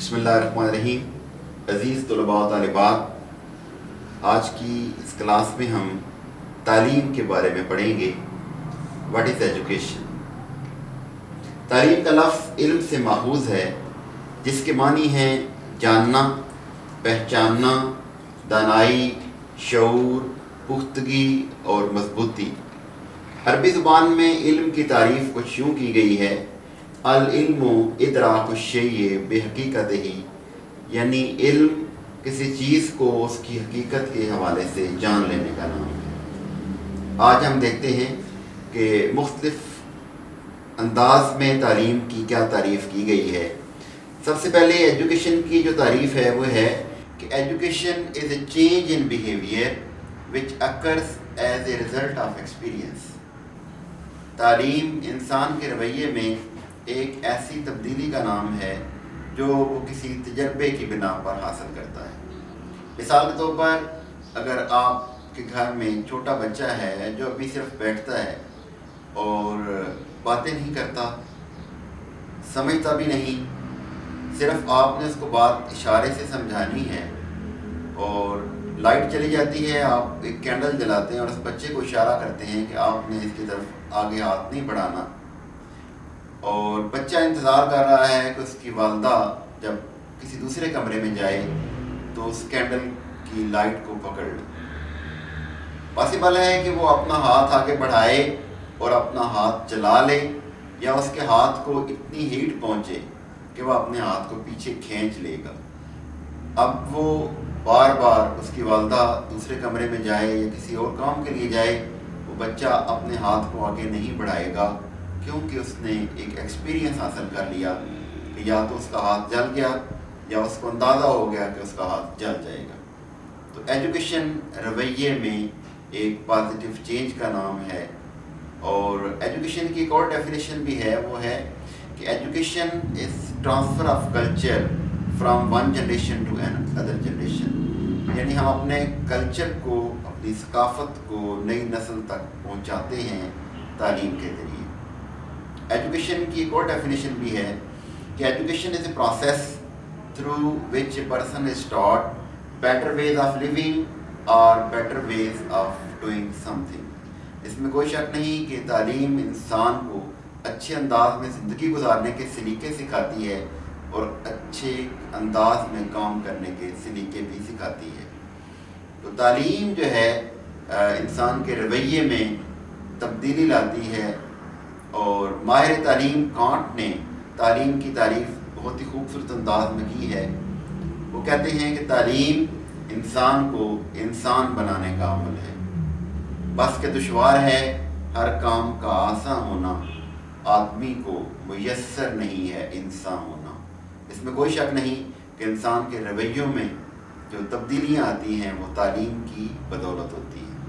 بسم اللہ الرحمن الرحیم۔ عزیز طلباء و طالبات، آج کی اس کلاس میں ہم تعلیم کے بارے میں پڑھیں گے۔ What is education? تعلیم کا لفظ علم سے ماخوذ ہے، جس کے معنی ہیں جاننا، پہچاننا، دانائی، شعور، پختگی اور مضبوطی۔ عربی زبان میں علم کی تعریف کچھ یوں کی گئی ہے: العلم ادراک الشیء بحقیقتہ، یعنی علم کسی چیز کو اس کی حقیقت کے حوالے سے جان لینے کا نام ہے۔ آج ہم دیکھتے ہیں کہ مختلف انداز میں تعلیم کی کیا تعریف کی گئی ہے۔ سب سے پہلے ایجوکیشن کی جو تعریف ہے وہ ہے کہ education is a change in behaviour which occurs as a result of experience. تعلیم انسان کے رویے میں ایک ایسی تبدیلی کا نام ہے جو وہ کسی تجربے کی بنا پر حاصل کرتا ہے۔ مثال کے طور پر، اگر آپ کے گھر میں چھوٹا بچہ ہے جو ابھی صرف بیٹھتا ہے اور باتیں نہیں کرتا، سمجھتا بھی نہیں، صرف آپ نے اس کو بات اشارے سے سمجھانی ہے، اور لائٹ چلی جاتی ہے، آپ ایک کینڈل جلاتے ہیں اور اس بچے کو اشارہ کرتے ہیں کہ آپ نے اس کی طرف آگے ہاتھ نہیں بڑھانا، اور بچہ انتظار کر رہا ہے کہ اس کی والدہ جب کسی دوسرے کمرے میں جائے تو اس کینڈل کی لائٹ کو پکڑ لے۔ پاسبل ہے کہ وہ اپنا ہاتھ آگے بڑھائے اور اپنا ہاتھ چلا لے، یا اس کے ہاتھ کو اتنی ہیٹ پہنچے کہ وہ اپنے ہاتھ کو پیچھے کھینچ لے گا۔ اب وہ بار بار اس کی والدہ دوسرے کمرے میں جائے یا کسی اور کام کے لیے جائے، وہ بچہ اپنے ہاتھ کو آگے نہیں بڑھائے گا، کیونکہ اس نے ایک ایکسپیرینس حاصل کر لیا کہ یا تو اس کا ہاتھ جل گیا یا اس کو اندازہ ہو گیا کہ اس کا ہاتھ جل جائے گا۔ تو ایجوکیشن رویے میں ایک پازیٹیو چینج کا نام ہے۔ اور ایجوکیشن کی ایک اور ڈیفینیشن بھی ہے، وہ ہے کہ education is transfer of culture from one generation to other generation, یعنی ہم اپنے کلچر کو، اپنی ثقافت کو نئی نسل تک پہنچاتے ہیں تعلیم کے ذریعے۔ ایجوکیشن کی ایک اور ڈیفینیشن بھی ہے کہ education is a process through which a person is taught better ways of living اور better ways of doing something. اس میں کوئی شک نہیں کہ تعلیم انسان کو اچھے انداز میں زندگی گزارنے کے سلیقے سکھاتی ہے اور اچھے انداز میں کام کرنے کے سلیقے بھی سکھاتی ہے۔ تو تعلیم جو ہے انسان کے رویے میں تبدیلی لاتی ہے، اور ماہر تعلیم کانٹ نے تعلیم کی تعریف بہت ہی خوبصورت انداز میں کی ہے۔ وہ کہتے ہیں کہ تعلیم انسان کو انسان بنانے کا عمل ہے، بس کہ دشوار ہے ہر کام کا آسان ہونا، آدمی کو میسر نہیں ہے انسان ہونا۔ اس میں کوئی شک نہیں کہ انسان کے رویوں میں جو تبدیلیاں آتی ہیں وہ تعلیم کی بدولت ہوتی ہیں۔